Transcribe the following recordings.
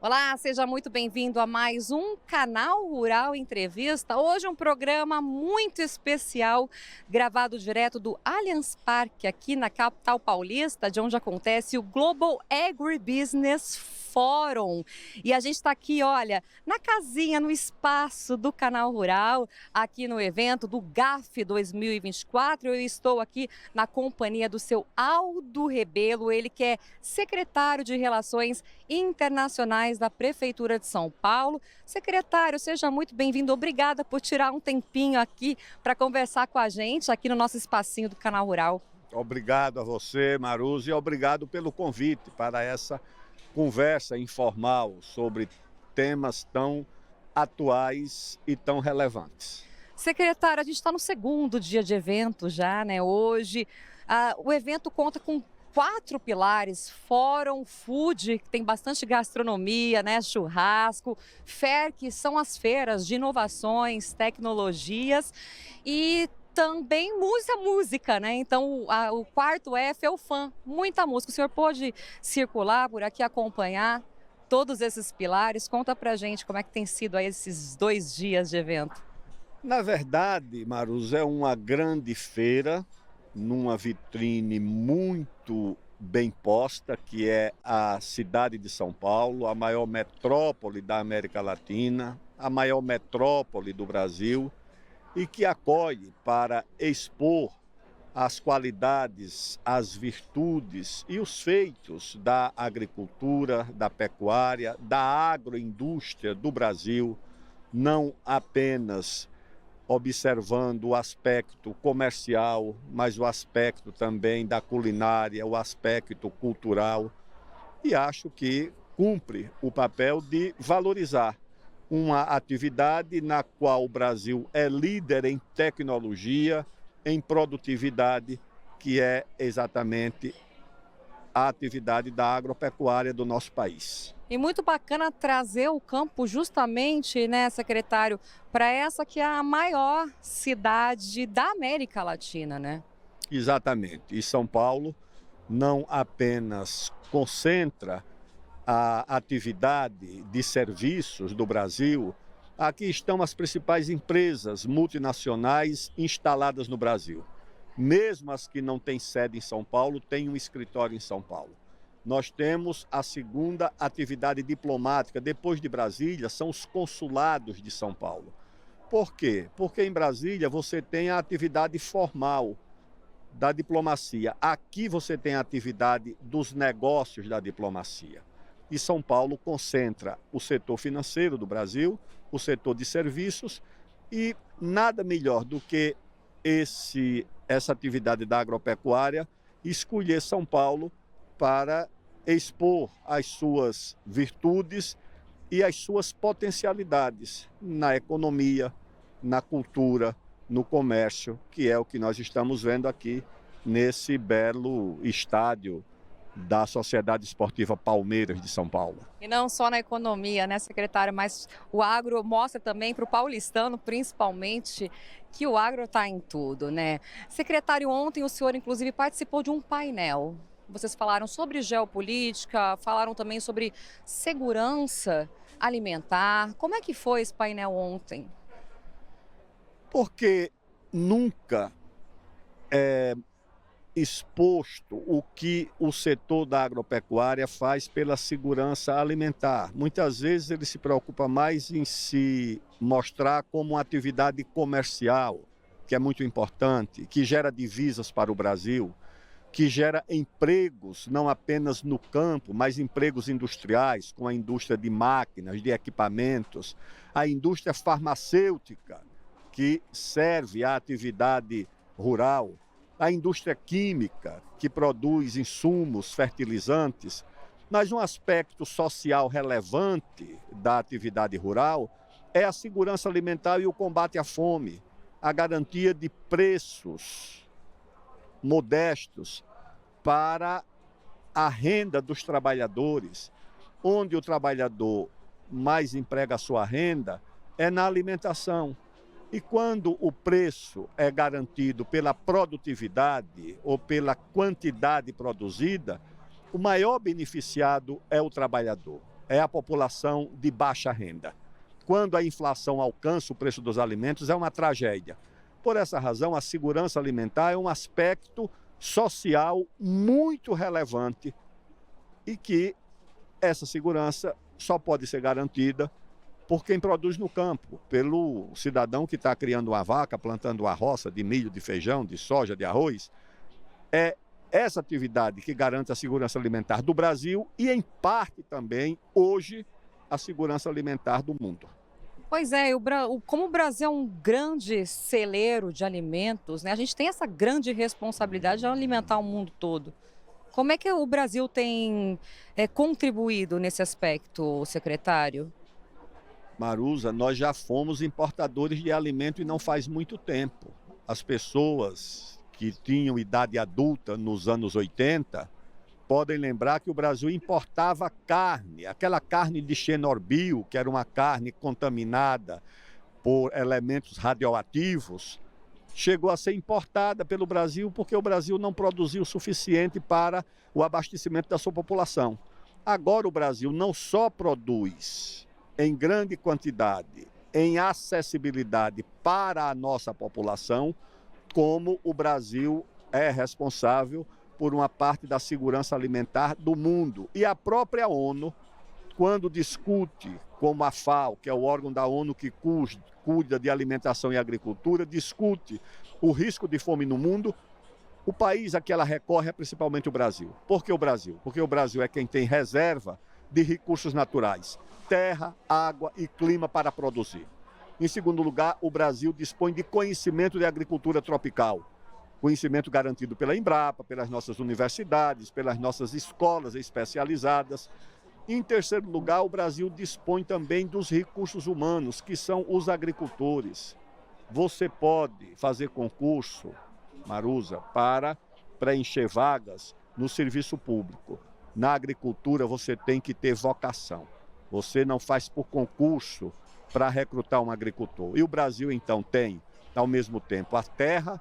Olá, seja muito bem-vindo a mais um Canal Rural Entrevista. Hoje um programa muito especial, gravado direto do Allianz Parque, aqui na capital paulista, de onde acontece o Global Agribusiness Forum. E a gente está aqui, olha, na casinha, no espaço do Canal Rural, aqui no evento do GAF 2024. Eu estou aqui na companhia do seu Aldo Rebelo, ele que é secretário de Relações Internacionais da Prefeitura de São Paulo. Secretário, seja muito bem-vindo. Obrigada por tirar um tempinho aqui para conversar com a gente aqui no nosso espacinho do Canal Rural. Obrigado a você, Maruzi, e obrigado pelo convite para essa conversa informal sobre temas tão atuais e tão relevantes. Secretário, a gente está no segundo dia de evento já, né? Hoje, o evento conta com 4 pilares: Fórum, Food, que tem bastante gastronomia, né? Churrasco, FAIR, que são as feiras de inovações, tecnologias, e também música, né? Então, o quarto F é o fã, muita música. O senhor pôde circular por aqui, acompanhar todos esses pilares? Conta pra gente como é que tem sido aí esses 2 dias de evento. Na verdade, Maruzi, é uma grande feira numa vitrine muito bem posta, que é a cidade de São Paulo, a maior metrópole da América Latina, a maior metrópole do Brasil, e que acolhe para expor as qualidades, as virtudes e os feitos da agricultura, da pecuária, da agroindústria do Brasil, não apenas observando o aspecto comercial, mas o aspecto também da culinária, o aspecto cultural, e acho que cumpre o papel de valorizar uma atividade na qual o Brasil é líder em tecnologia, em produtividade, que é exatamente a atividade da agropecuária do nosso país. E muito bacana trazer o campo justamente, né, secretário, para essa que é a maior cidade da América Latina, né? Exatamente. E São Paulo não apenas concentra a atividade de serviços do Brasil, aqui estão as principais empresas multinacionais instaladas no Brasil. Mesmo as que não têm sede em São Paulo, têm um escritório em São Paulo. Nós temos a segunda atividade diplomática, depois de Brasília, são os consulados de São Paulo. Por quê? Porque em Brasília você tem a atividade formal da diplomacia. Aqui você tem a atividade dos negócios da diplomacia. E São Paulo concentra o setor financeiro do Brasil, o setor de serviços, e nada melhor do que essa atividade da agropecuária escolher São Paulo para expor as suas virtudes e as suas potencialidades na economia, na cultura, no comércio, que é o que nós estamos vendo aqui nesse belo estádio da Sociedade Esportiva Palmeiras de São Paulo. E não só na economia, né, secretário, mas o agro mostra também para o paulistano, principalmente, que o agro está em tudo, né? Secretário, ontem o senhor, inclusive, participou de um painel. Vocês falaram sobre geopolítica, falaram também sobre segurança alimentar. Como é que foi esse painel ontem? Porque nunca é exposto o que o setor da agropecuária faz pela segurança alimentar. Muitas vezes ele se preocupa mais em se mostrar como uma atividade comercial, que é muito importante, que gera divisas para o Brasil, que gera empregos não apenas no campo, mas empregos industriais, com a indústria de máquinas, de equipamentos, a indústria farmacêutica, que serve à atividade rural, a indústria química, que produz insumos, fertilizantes. Mas um aspecto social relevante da atividade rural é a segurança alimentar e o combate à fome, a garantia de preços modestos para a renda dos trabalhadores, onde o trabalhador mais emprega a sua renda é na alimentação. E quando o preço é garantido pela produtividade ou pela quantidade produzida, o maior beneficiado é o trabalhador. é a população de baixa renda. Quando a inflação alcança o preço dos alimentos, é uma tragédia. Por essa razão, a segurança alimentar é um aspecto social muito relevante e que essa segurança só pode ser garantida por quem produz no campo, pelo cidadão que está criando uma vaca, plantando uma roça de milho, de feijão, de soja, de arroz. É essa atividade que garante a segurança alimentar do Brasil e, em parte também, hoje, a segurança alimentar do mundo. Pois é, como o Brasil é um grande celeiro de alimentos, né, a gente tem essa grande responsabilidade de alimentar o mundo todo. Como é que o Brasil tem contribuído nesse aspecto, secretário? Marusa, nós já fomos importadores de alimento e não faz muito tempo. As pessoas que tinham idade adulta nos anos 80 podem lembrar que o Brasil importava carne, aquela carne de Chernobyl, que era uma carne contaminada por elementos radioativos, chegou a ser importada pelo Brasil porque o Brasil não produziu o suficiente para o abastecimento da sua população. Agora o Brasil não só produz em grande quantidade, em acessibilidade para a nossa população, como o Brasil é responsável por uma parte da segurança alimentar do mundo. E a própria ONU, quando discute, como a FAO, que é o órgão da ONU que cuida de alimentação e agricultura, discute o risco de fome no mundo, o país a que ela recorre é principalmente o Brasil. Por que o Brasil? Porque o Brasil é quem tem reserva de recursos naturais, terra, água e clima para produzir. Em segundo lugar, o Brasil dispõe de conhecimento de agricultura tropical, conhecimento garantido pela Embrapa, pelas nossas universidades, pelas nossas escolas especializadas. Em terceiro lugar, o Brasil dispõe também dos recursos humanos, que são os agricultores. Você pode fazer concurso, Marusa, para preencher vagas no serviço público. Na agricultura, você tem que ter vocação. Você não faz por concurso para recrutar um agricultor. E o Brasil, então, tem, ao mesmo tempo, a terra,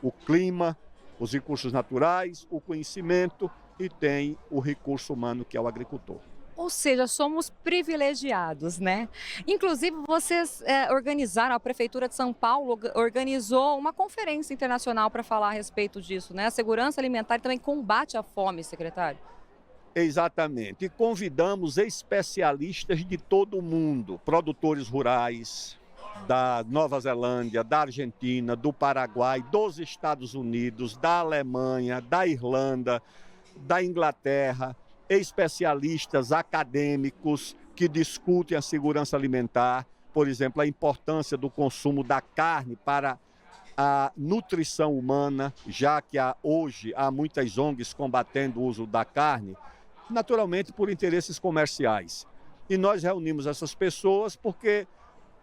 o clima, os recursos naturais, o conhecimento e tem o recurso humano, que é o agricultor. Ou seja, somos privilegiados, né? Inclusive, vocês organizaram, a Prefeitura de São Paulo organizou uma conferência internacional para falar a respeito disso, né? A segurança alimentar e também combate à fome, secretário. Exatamente. E convidamos especialistas de todo o mundo, produtores rurais, da Nova Zelândia, da Argentina, do Paraguai, dos Estados Unidos, da Alemanha, da Irlanda, da Inglaterra, especialistas acadêmicos que discutem a segurança alimentar, por exemplo, a importância do consumo da carne para a nutrição humana, já que hoje há muitas ONGs combatendo o uso da carne, naturalmente por interesses comerciais. E nós reunimos essas pessoas porque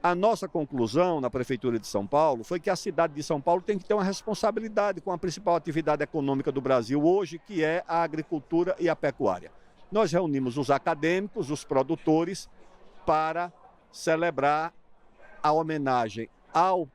a nossa conclusão na Prefeitura de São Paulo foi que a cidade de São Paulo tem que ter uma responsabilidade com a principal atividade econômica do Brasil hoje, que é a agricultura e a pecuária. Nós reunimos os acadêmicos, os produtores, para celebrar a homenagem ao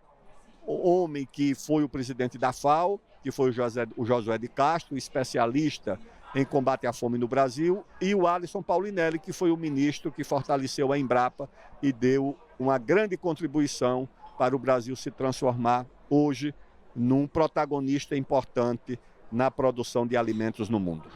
homem que foi o presidente da FAO, que foi o Josué de Castro, especialista em combate à fome no Brasil, e o Alisson Paulinelli, que foi o ministro que fortaleceu a Embrapa e deu uma grande contribuição para o Brasil se transformar hoje num protagonista importante na produção de alimentos no mundo.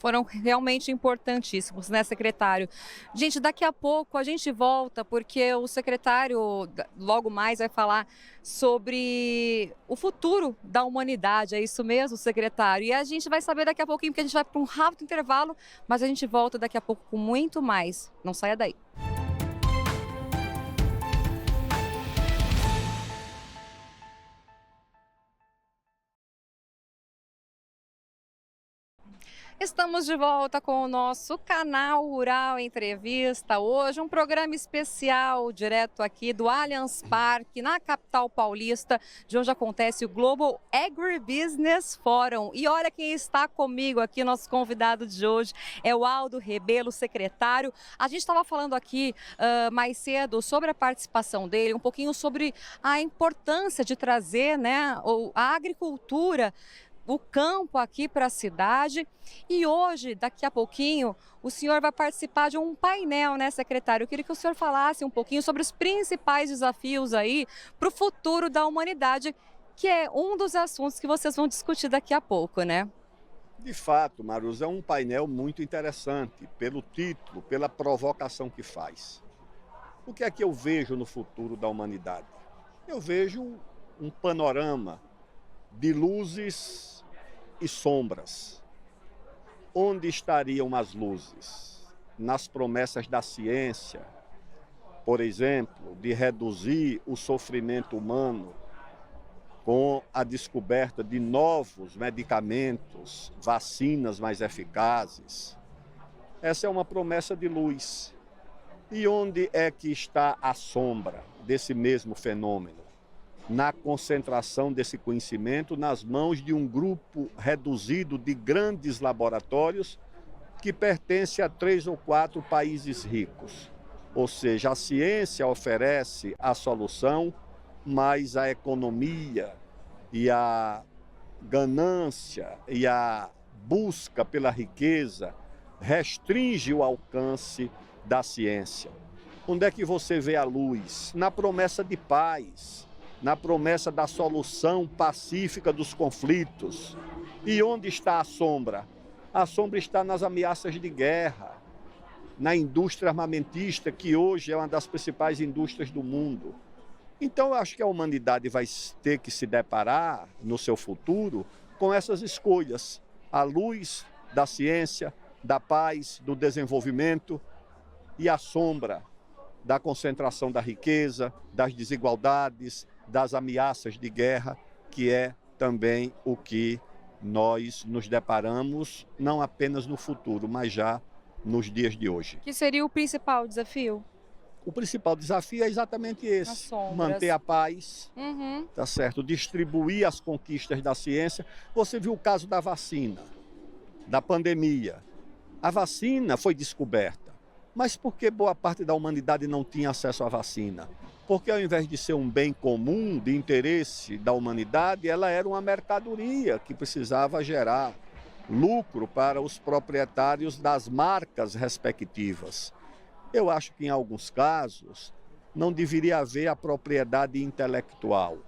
Foram realmente importantíssimos, né, secretário? Gente, daqui a pouco a gente volta, porque o secretário logo mais vai falar sobre o futuro da humanidade. É isso mesmo, secretário? E a gente vai saber daqui a pouquinho, porque a gente vai para um rápido intervalo, mas a gente volta daqui a pouco com muito mais. Não saia daí. Estamos de volta com o nosso canal Rural Entrevista. Hoje um programa especial direto aqui do Allianz Parque, na capital paulista, de onde acontece o Global Agribusiness Forum. E olha quem está comigo aqui, nosso convidado de hoje é o Aldo Rebelo, secretário. A gente estava falando aqui mais cedo sobre a participação dele, um pouquinho sobre a importância de trazer, né, a agricultura o campo aqui para a cidade. E hoje, daqui a pouquinho, o senhor vai participar de um painel, né, secretário? Eu queria que o senhor falasse um pouquinho sobre os principais desafios aí para o futuro da humanidade, que é um dos assuntos que vocês vão discutir daqui a pouco, né? De fato, Marus, é um painel muito interessante, pelo título, pela provocação que faz. O que é que eu vejo no futuro da humanidade? Eu vejo um panorama de luzes e sombras. Onde estariam as luzes? Nas promessas da ciência, por exemplo, de reduzir o sofrimento humano com a descoberta de novos medicamentos, vacinas mais eficazes. Essa é uma promessa de luz. E onde é que está a sombra desse mesmo fenômeno? Na concentração desse conhecimento nas mãos de um grupo reduzido de grandes laboratórios que pertence a 3 ou 4 países ricos. Ou seja, a ciência oferece a solução, mas a economia e a ganância e a busca pela riqueza restringe o alcance da ciência. Onde é que você vê a luz? Na promessa de paz, na promessa da solução pacífica dos conflitos. E onde está a sombra? A sombra está nas ameaças de guerra, na indústria armamentista, que hoje é uma das principais indústrias do mundo. Então, eu acho que a humanidade vai ter que se deparar, no seu futuro, com essas escolhas. A luz da ciência, da paz, do desenvolvimento e a sombra da concentração da riqueza, das desigualdades, das ameaças de guerra, que é também o que nós nos deparamos, não apenas no futuro, mas já nos dias de hoje. Que seria o principal desafio? O principal desafio é exatamente esse, manter a paz, tá certo? Distribuir as conquistas da ciência. Você viu o caso da vacina, da pandemia. A vacina foi descoberta, mas por que boa parte da humanidade não tinha acesso à vacina? Porque ao invés de ser um bem comum, de interesse da humanidade, ela era uma mercadoria que precisava gerar lucro para os proprietários das marcas respectivas. Eu acho que em alguns casos não deveria haver a propriedade intelectual,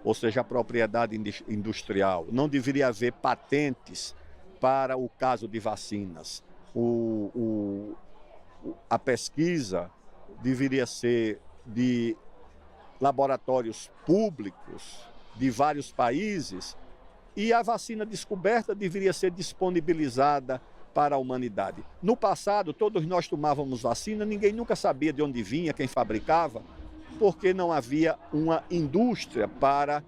ou seja, a propriedade industrial. Não deveria haver patentes para o caso de vacinas. A pesquisa deveria ser de laboratórios públicos de vários países e a vacina descoberta deveria ser disponibilizada para a humanidade. No passado, todos nós tomávamos vacina, ninguém nunca sabia de onde vinha, quem fabricava, porque não havia uma indústria para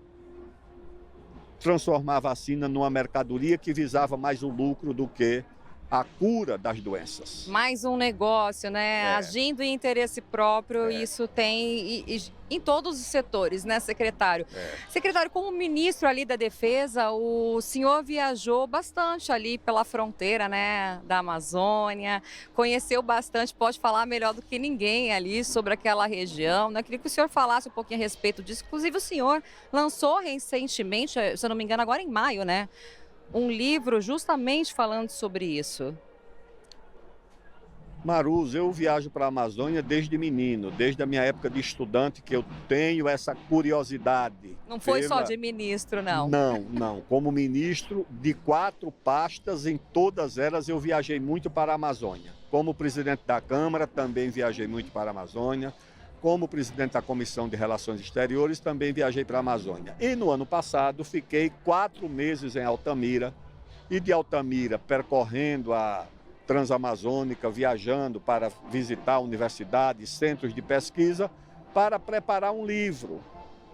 transformar a vacina numa mercadoria que visava mais o lucro do que a cura das doenças. Mais um negócio, né? Agindo em interesse próprio, isso tem em todos os setores, né, secretário? Secretário, como ministro ali da Defesa, o senhor viajou bastante ali pela fronteira, né, da Amazônia, conheceu bastante, pode falar melhor do que ninguém ali sobre aquela região, né? Queria que o senhor falasse um pouquinho a respeito disso. Inclusive, o senhor lançou recentemente, se eu não me engano, agora em maio, né? Um livro justamente falando sobre isso. Marus, eu viajo para a Amazônia desde menino, desde a minha época de estudante, que eu tenho essa curiosidade. Não foi só de ministro, não? Não. Como ministro de 4 pastas, em todas elas eu viajei muito para a Amazônia. Como presidente da Câmara, também viajei muito para a Amazônia. Como presidente da Comissão de Relações Exteriores, também viajei para a Amazônia. E no ano passado, fiquei 4 meses em Altamira, e de Altamira percorrendo a Transamazônica, viajando para visitar universidades, centros de pesquisa, para preparar um livro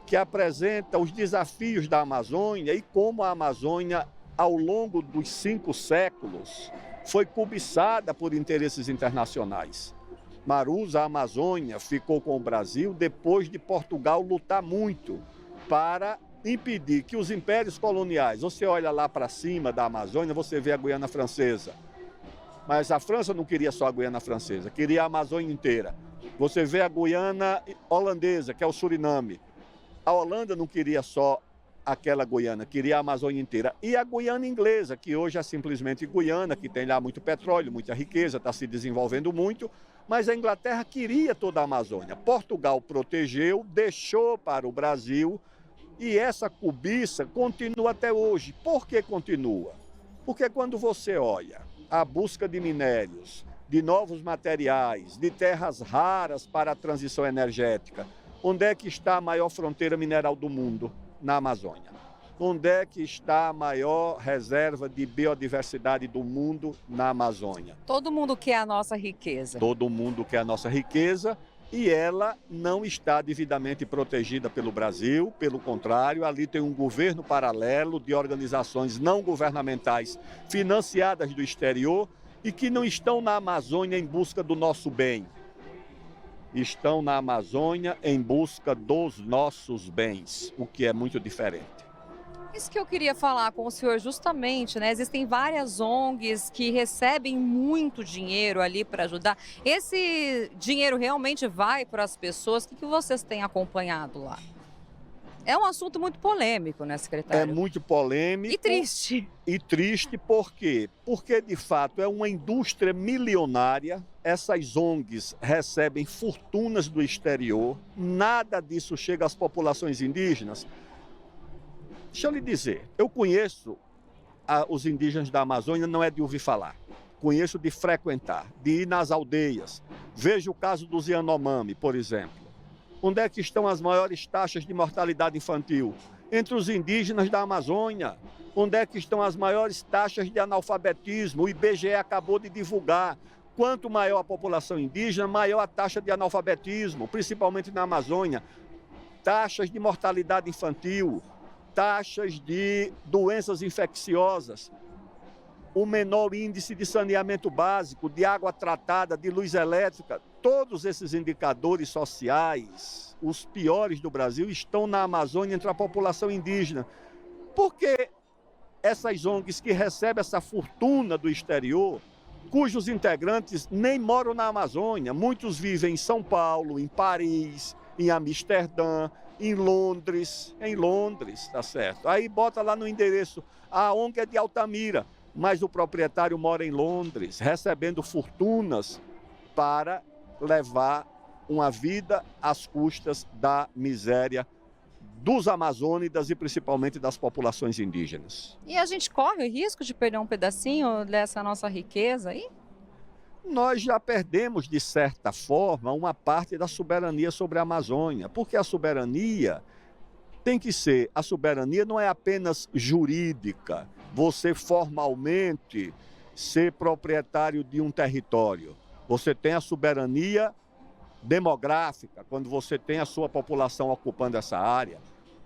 que apresenta os desafios da Amazônia e como a Amazônia, ao longo dos 5 séculos, foi cobiçada por interesses internacionais. Marus, a Amazônia, ficou com o Brasil depois de Portugal lutar muito para impedir que os impérios coloniais, você olha lá para cima da Amazônia, você vê a Guiana Francesa, mas a França não queria só a Guiana Francesa, queria a Amazônia inteira. Você vê a Guiana holandesa, que é o Suriname. A Holanda não queria só aquela Guiana, queria a Amazônia inteira. E a Guiana inglesa, que hoje é simplesmente Guiana, que tem lá muito petróleo, muita riqueza, está se desenvolvendo muito, mas a Inglaterra queria toda a Amazônia. Portugal protegeu, deixou para o Brasil, e essa cobiça continua até hoje. Por que continua? Porque quando você olha a busca de minérios, de novos materiais, de terras raras para a transição energética, onde é que está a maior fronteira mineral do mundo? Na Amazônia. Onde é que está a maior reserva de biodiversidade do mundo? Na Amazônia. Todo mundo quer a nossa riqueza. Todo mundo quer a nossa riqueza e ela não está devidamente protegida pelo Brasil. Pelo contrário, ali tem um governo paralelo de organizações não governamentais financiadas do exterior e que não estão na Amazônia em busca do nosso bem. Estão na Amazônia em busca dos nossos bens, o que é muito diferente. Isso que eu queria falar com o senhor justamente, né? Existem várias ONGs que recebem muito dinheiro ali para ajudar. Esse dinheiro realmente vai para as pessoas? O que vocês têm acompanhado lá? É um assunto muito polêmico, né, secretário? É muito polêmico. E triste. E triste por quê? Porque, de fato, é uma indústria milionária. Essas ONGs recebem fortunas do exterior. Nada disso chega às populações indígenas. Deixa eu lhe dizer, eu conheço os indígenas da Amazônia, não é de ouvir falar. Conheço de frequentar, de ir nas aldeias. Veja o caso dos Yanomami, por exemplo. Onde é que estão as maiores taxas de mortalidade infantil? Entre os indígenas da Amazônia. Onde é que estão as maiores taxas de analfabetismo? O IBGE acabou de divulgar. Quanto maior a população indígena, maior a taxa de analfabetismo, principalmente na Amazônia. Taxas de mortalidade infantil, taxas de doenças infecciosas, o menor índice de saneamento básico, de água tratada, de luz elétrica. Todos esses indicadores sociais, os piores do Brasil, estão na Amazônia entre a população indígena. Por que essas ONGs que recebem essa fortuna do exterior, cujos integrantes nem moram na Amazônia, muitos vivem em São Paulo, em Paris, em Amsterdã, em Londres, tá certo? Aí bota lá no endereço, a ONG é de Altamira, mas o proprietário mora em Londres, recebendo fortunas para levar uma vida às custas da miséria dos amazônidas e principalmente das populações indígenas. E a gente corre o risco de perder um pedacinho dessa nossa riqueza aí? Nós já perdemos, de certa forma, uma parte da soberania sobre a Amazônia, porque a soberania tem que ser, a soberania não é apenas jurídica, você formalmente ser proprietário de um território. Você tem a soberania demográfica, quando você tem a sua população ocupando essa área.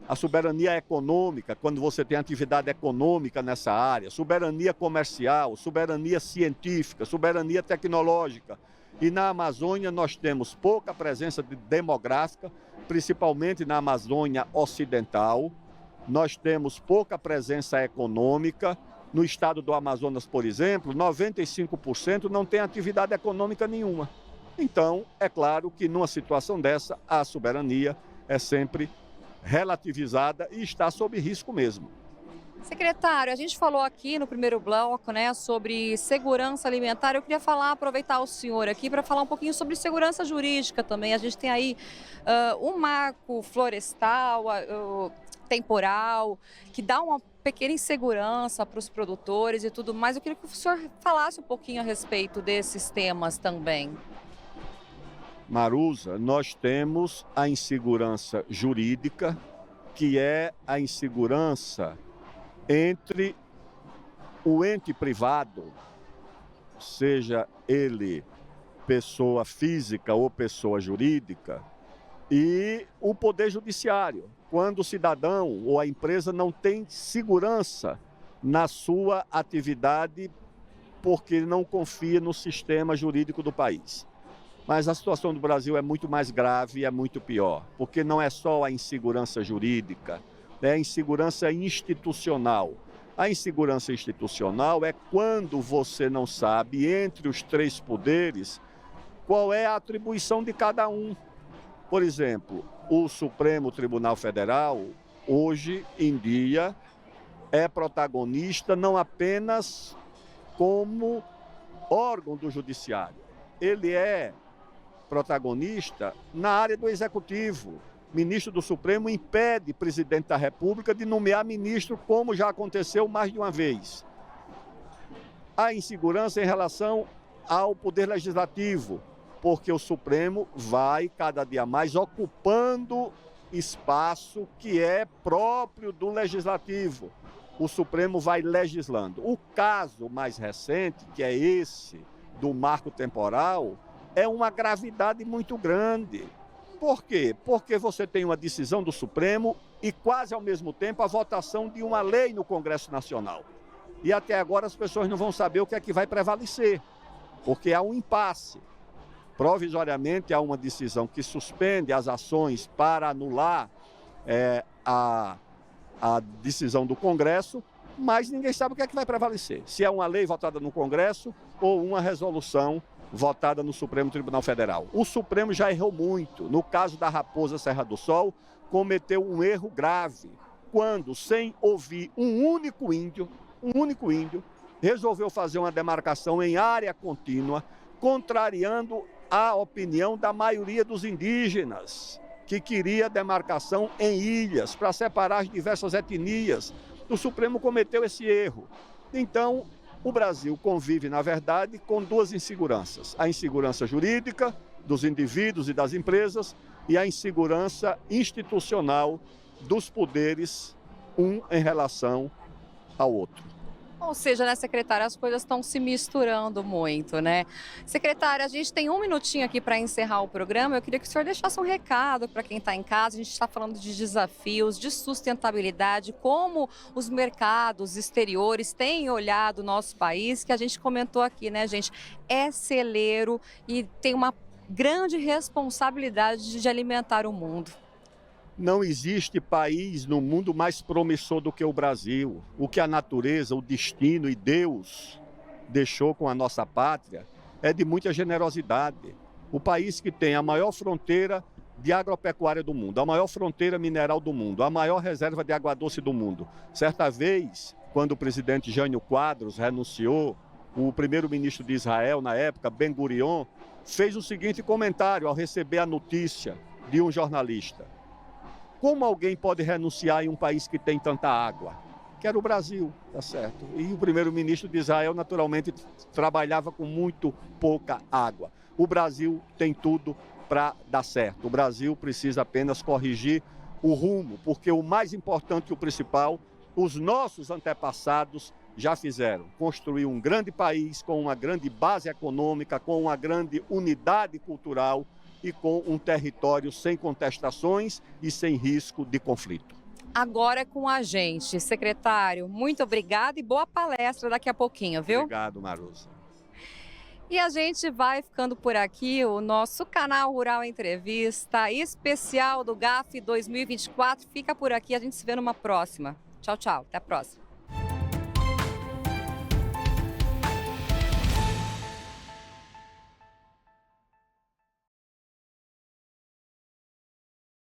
A soberania econômica, quando você tem atividade econômica nessa área. Soberania comercial, soberania científica, soberania tecnológica. E na Amazônia nós temos pouca presença demográfica, principalmente na Amazônia Ocidental. Nós temos pouca presença econômica. No estado do Amazonas, por exemplo, 95% não tem atividade econômica nenhuma. Então, é claro que numa situação dessa, a soberania é sempre relativizada e está sob risco mesmo. Secretário, a gente falou aqui no primeiro bloco, né, sobre segurança alimentar. Eu queria aproveitar o senhor aqui para falar um pouquinho sobre segurança jurídica também. A gente tem aí o marco florestal, temporal, que dá uma pequena insegurança para os produtores e tudo mais. Eu queria que o senhor falasse um pouquinho a respeito desses temas também. Marusa, nós temos a insegurança jurídica, que é a insegurança entre o ente privado, seja ele pessoa física ou pessoa jurídica, e o poder judiciário, quando o cidadão ou a empresa não tem segurança na sua atividade porque não confia no sistema jurídico do país. Mas a situação do Brasil é muito mais grave e é muito pior, porque não é só a insegurança jurídica, é a insegurança institucional. A insegurança institucional é quando você não sabe, entre os três poderes, qual é a atribuição de cada um. Por exemplo, o Supremo Tribunal Federal hoje em dia, é protagonista não apenas como órgão do judiciário, ele é protagonista na área do executivo. Ministro do Supremo impede presidente da República de nomear ministro, como já aconteceu mais de uma vez. Há insegurança em relação ao Poder Legislativo, porque o Supremo vai cada dia mais ocupando espaço que é próprio do Legislativo. O Supremo vai legislando. O caso mais recente, que é esse do marco temporal, é uma gravidade muito grande. Por quê? Porque você tem uma decisão do Supremo e quase ao mesmo tempo a votação de uma lei no Congresso Nacional. E até agora as pessoas não vão saber o que é que vai prevalecer, porque há um impasse. Provisoriamente há uma decisão que suspende as ações para anular a decisão do Congresso, mas ninguém sabe o que é que vai prevalecer. Se é uma lei votada no Congresso ou uma resolução votada no Supremo Tribunal Federal. O Supremo já errou muito. No caso da Raposa Serra do Sol, cometeu um erro grave, quando, sem ouvir um único índio, resolveu fazer uma demarcação em área contínua, contrariando a opinião da maioria dos indígenas, que queria demarcação em ilhas, para separar as diversas etnias. O Supremo cometeu esse erro. Então, o Brasil convive, na verdade, com duas inseguranças. A insegurança jurídica dos indivíduos e das empresas e a insegurança institucional dos poderes, um em relação ao outro. Ou seja, né, secretária, as coisas estão se misturando muito, né? Secretária, a gente tem um minutinho aqui para encerrar o programa. Eu queria que o senhor deixasse um recado para quem está em casa. A gente está falando de desafios, de sustentabilidade, como os mercados exteriores têm olhado o nosso país, que a gente comentou aqui, né, gente? É celeiro e tem uma grande responsabilidade de alimentar o mundo. Não existe país no mundo mais promissor do que o Brasil. O que a natureza, o destino e Deus deixou com a nossa pátria é de muita generosidade. O país que tem a maior fronteira de agropecuária do mundo, a maior fronteira mineral do mundo, a maior reserva de água doce do mundo. Certa vez, quando o presidente Jânio Quadros renunciou, o primeiro-ministro de Israel, na época, Ben Gurion, fez o seguinte comentário ao receber a notícia de um jornalista: como alguém pode renunciar em um país que tem tanta água? Que era o Brasil, tá certo? E o primeiro-ministro de Israel, naturalmente, trabalhava com muito pouca água. O Brasil tem tudo para dar certo. O Brasil precisa apenas corrigir o rumo, porque o mais importante e o principal, os nossos antepassados já fizeram. Construir um grande país com uma grande base econômica, com uma grande unidade cultural e com um território sem contestações e sem risco de conflito. Agora é com a gente. Secretário, muito obrigada e boa palestra daqui a pouquinho, viu? Obrigado, Marusa. E a gente vai ficando por aqui, o nosso canal Rural Entrevista especial do GAF 2024 fica por aqui, a gente se vê numa próxima. Tchau, tchau, até a próxima.